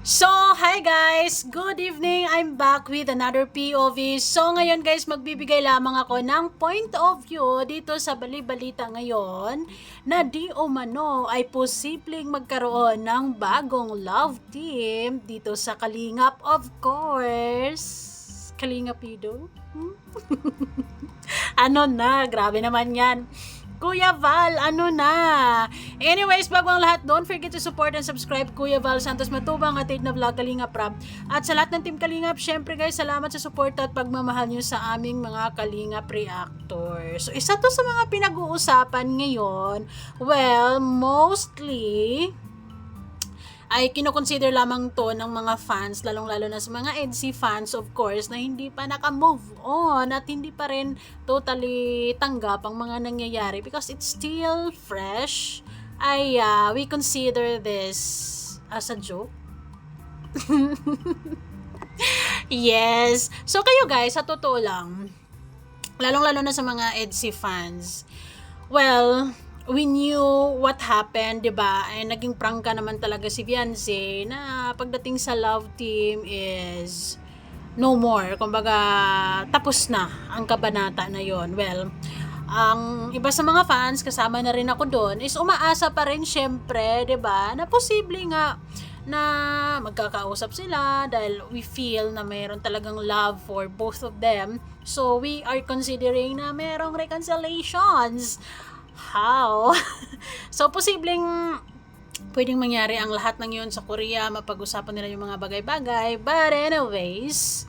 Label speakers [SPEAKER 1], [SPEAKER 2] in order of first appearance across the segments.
[SPEAKER 1] So, hi guys! Good evening! I'm back with another POV. So, ngayon guys, magbibigay lamang ako ng point of view dito sa bali-balita ngayon na di umano ay posibleng magkaroon ng bagong love team dito sa Kalingap, of course. Kalingapido? Ano na? Grabe naman yan. Kuya Val, ano na? Anyways, bago ang lahat, don't forget to support and subscribe Kuya Val Santos Matubang at na Vlog Kalingap Rab. At sa lahat ng Team Kalingap, syempre guys, salamat sa support at pagmamahal nyo sa aming mga Kalingap reactors. So, isa to sa mga pinag-uusapan ngayon. Well, mostly ay kinoconsider lamang to ng mga fans, lalong-lalo na sa mga EDC fans, of course, na hindi pa naka-move on at hindi pa rin totally tanggap ang mga nangyayari because it's still fresh. We consider this as a joke. Yes. So kayo guys, sa totoo lang, lalong-lalo na sa mga EDC fans, well, we knew what happened, 'di ba? Ay naging prangka naman talaga si Fiance na pagdating sa love team is no more. Kumbaga, tapos na ang kabanata na 'yon. Well, ang iba sa mga fans, kasama na rin ako doon, is umaasa pa rin syempre, 'di ba? Na posible nga na magkakausap sila dahil we feel na mayroon talagang love for both of them. So, we are considering na mayroong reconciliations. How? So, posibleng pwedeng mangyari ang lahat ng yun sa Korea, mapag-usapan nila yung mga bagay-bagay. But anyways,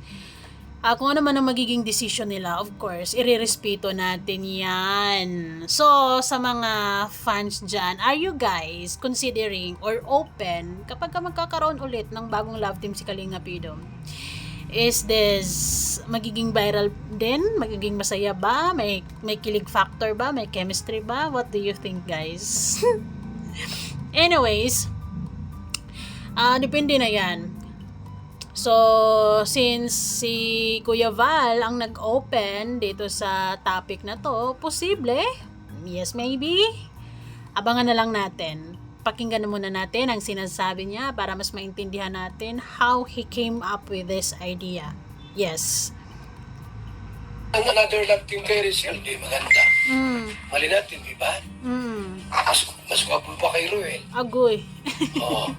[SPEAKER 1] kung ano man ang magiging decision nila, of course, irerespeto natin yan. So, sa mga fans dyan, are you guys considering or open kapag magkakaroon ulit ng bagong love team si Kalinga Pidong? Is this magiging viral din? Magiging masaya ba? May kilig factor ba? May chemistry ba? What do you think, guys? Anyways, depende na yan. So, since si Kuya Val ang nag-open dito sa topic na to, posible? Yes, maybe. Abangan na lang natin. Pakinggan muna natin ang sinasabi niya para mas maintindihan natin how he came up with this idea. Yes.
[SPEAKER 2] Ang another love team kay Rizal, di maganda. Mali natin, di ba? Mas gwapo pa kay Ruel.
[SPEAKER 1] Agoy.
[SPEAKER 2] Oo.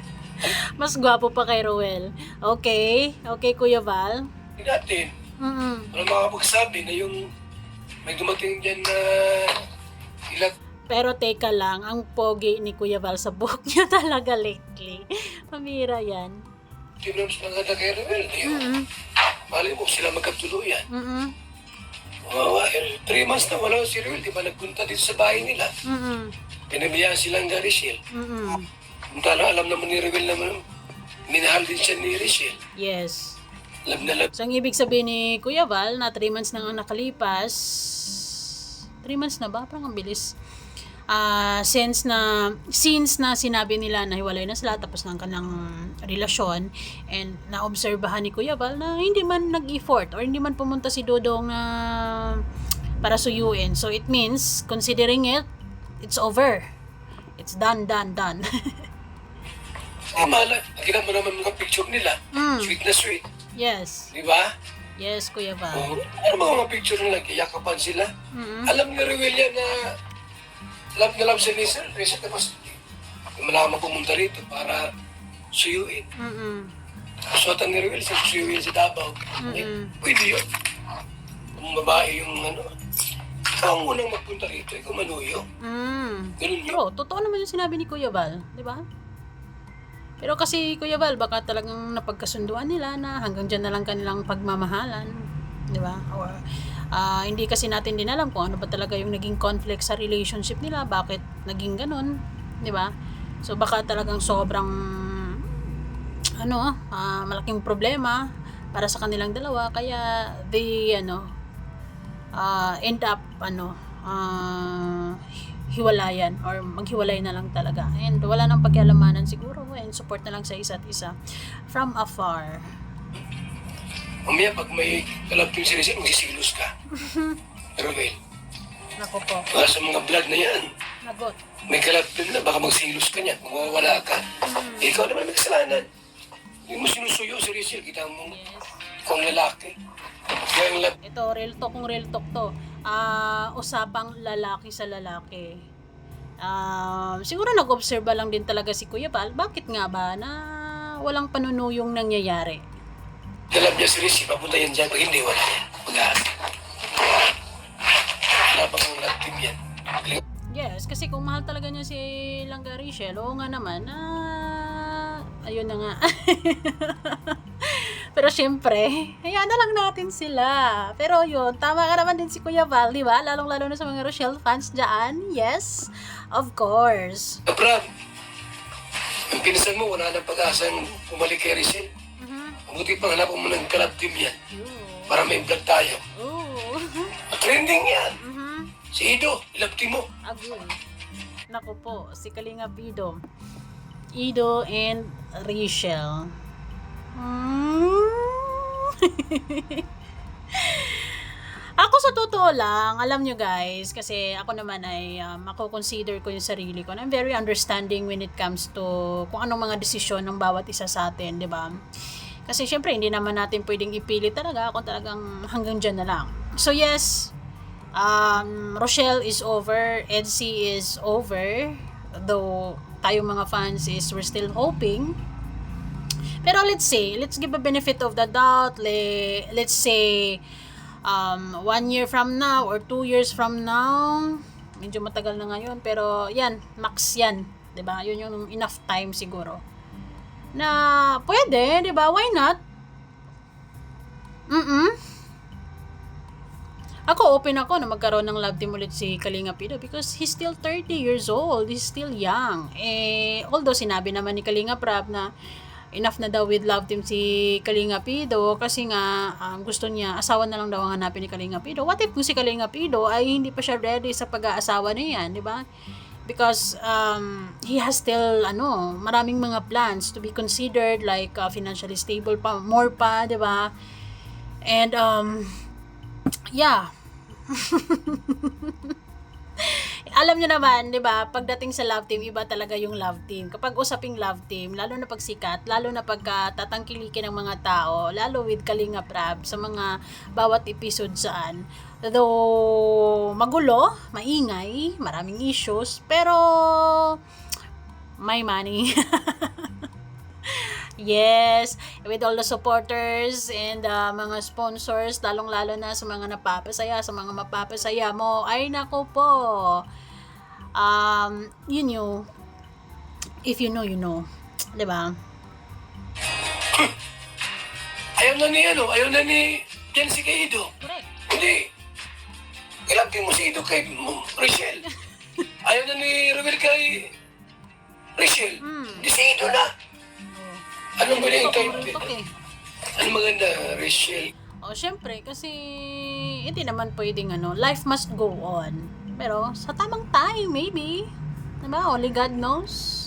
[SPEAKER 1] Mas gwapo pa kay Ruel. Okay. Okay, Kuya Val.
[SPEAKER 2] Di natin. Walang makapagsabi na yung may dumating dyan na ilag.
[SPEAKER 1] Pero teka lang, ang pogi ni Kuya Val sa buhok niya talaga lately. Pamira yan.
[SPEAKER 2] Di mo naman maganda kay Ruel. Mali mo sila magkatuluyan. Wawa, 3 months na wala si Ruel. Di ba nagpunta dito sa bahay nila? Pinabayaan silang ga Rizal. Alam naman ni Ruel naman, minahal din siya ni Rizal.
[SPEAKER 1] Yes.
[SPEAKER 2] Love na love.
[SPEAKER 1] So, ang ibig sabihin ni Kuya Val na 3 months na nga nakalipas, 3 months na ba? Parang ang bilis. Since na sinabi nila na hiwalay na sila tapos ng kanilang relasyon and naobserbahan ni Kuya Val na hindi man nag-effort or hindi man pumunta si Dodong para suyuin. So, it means, considering it, it's over. It's done.
[SPEAKER 2] Mala, nakita mo naman mga picture nila. Sweet na sweet.
[SPEAKER 1] Yes.
[SPEAKER 2] Di ba?
[SPEAKER 1] Yes, Kuya Val.
[SPEAKER 2] Ano mga picture nila, kiyakapan sila. Alam ni Ruel yan na love na love si Rizal. Rizal tapos malaman pumunta rito para suyuin. Kasuatan ni Ruel, suyuin si Davao. Pwede yun. Kung babae yung ikaw ang unang magpunta rito, ikaw manuyo. Ganun yun.
[SPEAKER 1] Pero, totoo naman yung sinabi ni Kuya Val, di ba? Pero kasi Kuya Val, baka talagang napagkasunduan nila na hanggang dyan na lang kanilang pagmamahalan, di ba? Or, hindi kasi natin din alam kung ano ba talaga yung naging conflict sa relationship nila, bakit naging ganun, di ba? So, baka talagang sobrang malaking problema para sa kanilang dalawa, kaya they end up hiwalayan or maghiwalay na lang talaga and wala nang pagkialamanan siguro and support na lang sa isa't isa from afar.
[SPEAKER 2] Mamaya pag may kalab yung si Rizal, magsisilos ka. Ruel,
[SPEAKER 1] Nako po.
[SPEAKER 2] baka sa mga vlog na yan,
[SPEAKER 1] Nagot.
[SPEAKER 2] may kalab na baka magsilos ka niyan, mawawala ka. Ikaw naman may kasalanan. Hindi mo sinusuyo si Rachel, kita mo
[SPEAKER 1] Yes.
[SPEAKER 2] kung lalaki. Kaya ang love,
[SPEAKER 1] Ito, real talk kung real talk to. Usapang lalaki sa lalaki. Siguro nag-observe lang din talaga si Kuya Val. Bakit nga ba na walang panunuyong nangyayari?
[SPEAKER 2] nalab niya si Rachel, papunta yan dyan. Pag hindi, wala yan. Wala pa kong love team yan.
[SPEAKER 1] Yes, kasi kung mahal talaga niya si Langga Rachel, oo nga naman, ayun na nga. Pero syempre, hayaan na lang natin sila. Pero yun, tama ka naman din si Kuya Val, di ba? Lalong-lalo na sa mga Rochelle fans dyan. Yes, of course.
[SPEAKER 2] Brad, ang pinsan mo, wala nang pag-asang bumalik kay Rachel. Buti pang hanapin mo ng kalab team yan. Para may vlog tayo.
[SPEAKER 1] Ooh.
[SPEAKER 2] Trending yan. Si Ido, ilab team mo.
[SPEAKER 1] Agoy. Naku po, si Kalinga Ido. Ido and Rachel. Ako sa totoo lang, alam nyo guys, kasi ako naman ay ako-consider ko yung sarili ko. I'm very understanding when it comes to kung anong mga desisyon ng bawat isa sa atin, di ba? Kasi syempre, hindi naman natin pwedeng ipilit talaga kung talagang hanggang dyan na lang. So yes, Rochelle is over, Edsy is over, though tayong mga fans is we're still hoping. Pero let's give a benefit of the doubt. Let's say 1 year from now or 2 years from now, medyo matagal na ngayon, pero yan, max yan, 'di ba? Yun yung enough time siguro na pwede, 'di ba? Why not? Ako, open ako na magkaroon ng love team ulit si Kalinga Pido because he's still 30 years old. He's still young. Although sinabi naman ni Kalinga Prab na enough na daw with love team si Kalinga Pido kasi nga gusto niya, asawa na lang daw ang hanapin ni Kalinga Pido. What if kung si Kalinga Pido ay hindi pa siya ready sa pag-aasawa na yan, di ba? Because he has still maraming mga plans to be considered, like financially stable pa, more pa, di ba? And yeah. Alam nyo naman, di ba, pagdating sa love team, iba talaga yung love team. Kapag usaping love team, lalo na pag sikat, lalo na pag tatangkilikin ng mga tao, lalo with Kalinga Prab, sa mga bawat episode saan. Though magulo, maingay, maraming issues, pero may money. Yes, with all the supporters and mga sponsors, lalong-lalo na sa mga napapasaya, sa mga mapapasaya mo, ay nako po. You know, if you know, you know. Diba?
[SPEAKER 2] Ayaw na ni Jency kay Ido.
[SPEAKER 1] Correct.
[SPEAKER 2] Hindi. Ilang din mo si Ido kay Rachel. Ayaw na ni Ruel kay Rachel. Di si Ido na. Anong ba yung type? Anong maganda, Rachel?
[SPEAKER 1] Syempre, kasi hindi naman pwedeng life must go on. Pero sa tamang time, maybe. Diba? Only God knows.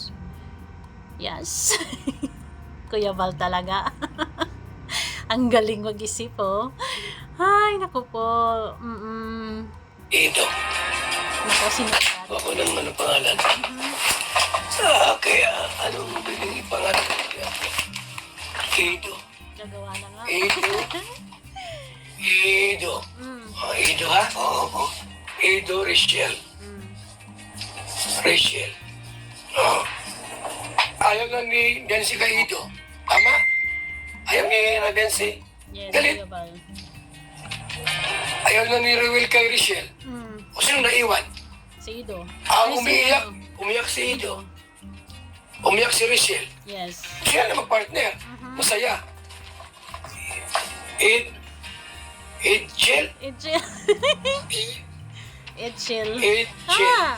[SPEAKER 1] Yes. Kuya Val talaga. Ang galing mag-isip, oh. Ay, naku po.
[SPEAKER 2] Ido.
[SPEAKER 1] Naku, sinasabi.
[SPEAKER 2] Ako ng pangalan. Kaya anong pwedeng ipangalan? Ido.
[SPEAKER 1] Nagawa na nga.
[SPEAKER 2] Ido. Ido. Ido ha? Oo. Ido, Rachel. Rachel. Ayaw lang ni Nancy kay Ido. Tama? Ayaw ni Nancy.
[SPEAKER 1] Yes,
[SPEAKER 2] Galit.
[SPEAKER 1] Kuya Val.
[SPEAKER 2] Ayaw na ni Ruel kay Rachel. O sino naiwan?
[SPEAKER 1] Si Ido. Ay, si
[SPEAKER 2] Umiiyak.
[SPEAKER 1] Ido.
[SPEAKER 2] Umiyak si Ido. Umiyak si Rachel.
[SPEAKER 1] Yes.
[SPEAKER 2] Siya na mag-partner. Masaya. Edgel?
[SPEAKER 1] Edgel. Edgel.
[SPEAKER 2] Edgel.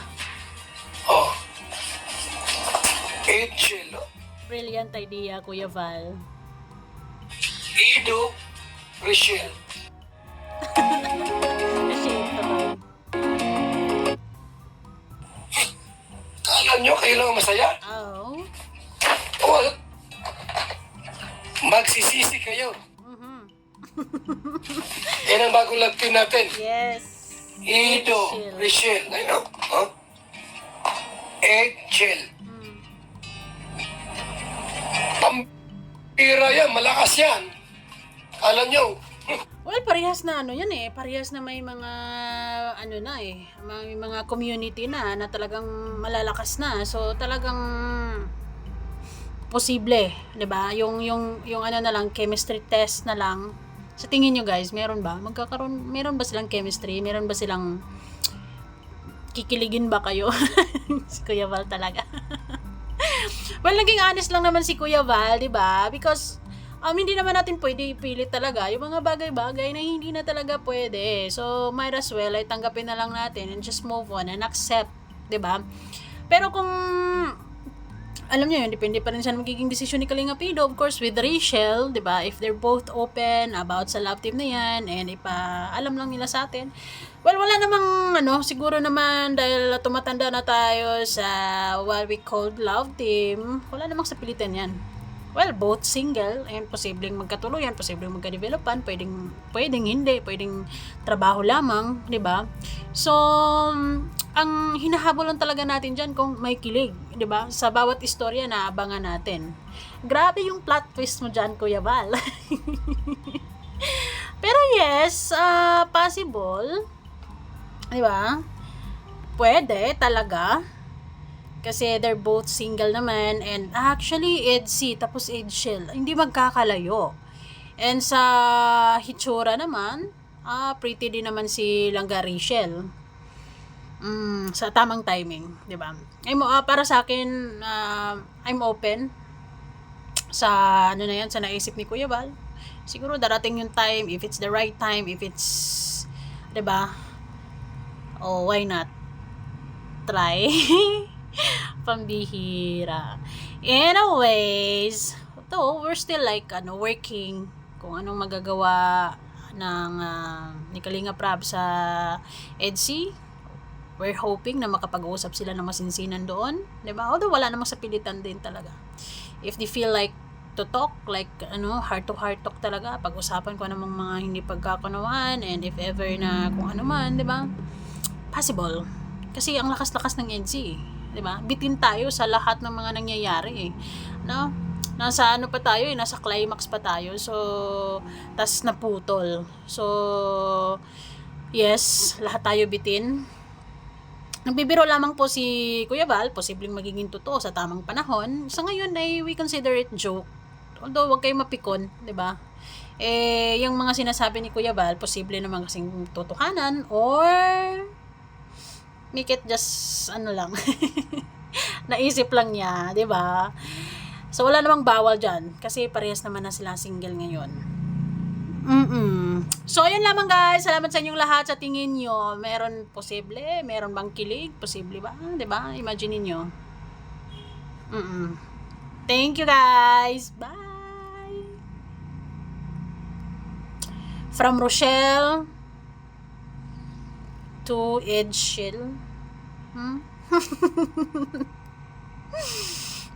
[SPEAKER 2] Oh. Edgel.
[SPEAKER 1] Brilliant idea, Kuya Val.
[SPEAKER 2] Ido. Rachel. Kala nyo kayo lang masaya?
[SPEAKER 1] Oh.
[SPEAKER 2] O, magsisisi kayo. Yan ang bagong love team natin.
[SPEAKER 1] Yes.
[SPEAKER 2] Ido, Rachel. Ano? Huh? Edgel. Tira yan, malakas yan. Alam nyo,
[SPEAKER 1] Well, parehas na ano yan eh. Parehas na may mga ano na eh. May mga community na talagang malalakas na. So talagang posible, 'di ba? Yung ano na lang, chemistry test na lang. Sa tingin nyo guys, meron ba? Meron ba silang chemistry? Meron ba silang kikiligin ba kayo? Si Kuya Val talaga. Well, naging honest lang naman si Kuya Val, 'di ba? Because hindi naman natin pwede ipilit talaga yung mga bagay-bagay na hindi na talaga pwede. So, might as well ay tanggapin na lang natin and just move on and accept, 'di ba? Pero kung alam niyo yun, depende pa rin sa magiging desisyon ni Kalinga Pido, of course, with Rachel, 'di ba? If they're both open about sa love team na yan and alam lang nila sa atin. Well, wala namang siguro naman dahil tumatanda na tayo sa what we call love team, wala namang sapilitan yan. Well, both single and posibleng magkatuluyan, posibleng magka-developan, pwedeng hindi, pwedeng trabaho lamang, 'di ba? So, ang hinahabol lang talaga natin diyan kung may kilig, 'di ba? Sa bawat istorya na abangan natin. Grabe yung plot twist mo diyan, Kuya Val. Pero yes, possible, 'di ba? Pwede talaga. Kasi they're both single naman and actually Edsy tapos Edshel hindi magkakalayo. And sa hitsura naman, pretty din naman si Langga Rachel. Sa tamang timing, 'di ba? Para sa akin, I'm open sa na yan, sa naisip ni Kuya Val. Siguro darating yung time, if it's the right time, if it's 'di ba? Oh, why not? Try. Pambihira. Anyways, we're still like working kung anong magagawa ng ni Kalinga Prab sa EDSI. We're hoping na makapag-uusap sila ng masinsinan doon, 'di ba? Although wala namang sapilitan din talaga. If they feel like to talk, like heart to heart talk talaga, pag-usapan ko namang mga hindi pagkakunawaan and if ever na kung ano man, 'di ba? Possible. Kasi ang lakas-lakas ng EDSI, 'di ba? Bitin tayo sa lahat ng mga nangyayari, no? Nasa pa tayo, nasa climax pa tayo. So, tas naputol. So, yes, lahat tayo bitin. Nagbibiro lamang po si Kuya Val, posibleng magiging totoo sa tamang panahon. Sa ngayon ay we consider it joke. Although wag kayong mapikon, 'di ba? Yung mga sinasabi ni Kuya Val, posible naman kasing totohanan or make it just lang. Naisip lang niya, 'di ba? So wala namang bawal diyan kasi parehas naman na sila single ngayon. So ayun lamang guys, salamat sa inyong lahat. Sa tingin niyo, meron bang kilig? Posible ba? 'Di ba? Imagine niyo. Thank you guys. Bye. From Rochelle to Edshel.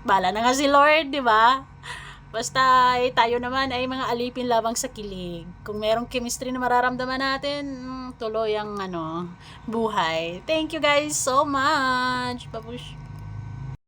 [SPEAKER 1] Bala na nga si Lord, 'di ba? Basta tayo naman ay mga alipin lamang sa kilig. Kung merong chemistry na mararamdaman natin, tuloy ang buhay. Thank you guys so much. Babush.